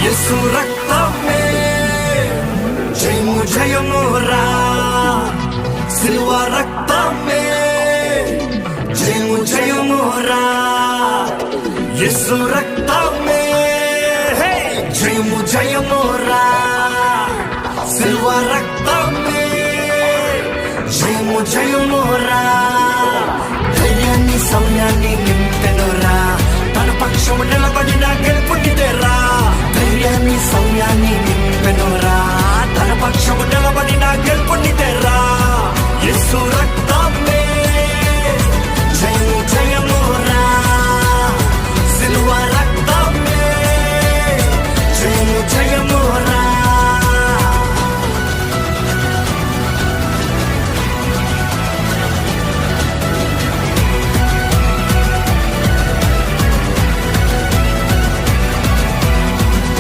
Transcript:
యేసు రక్తమే జయము జయమురా, సిలువ రక్తమే జయము జయమురా, యేసు రక్తమే జయము జయమురా, సిలువ రక్తమే జయము జయమురా. ధైర్యాన్ని సౌర్యాన్ని నింపెనురా, తన పక్షము నిలబడిన గెలుపునిదేరా. ధైర్యాన్ని సౌర్యాన్ని నింపెనురా, తన పక్షము నిలబడిన గెలుపునిదేరా.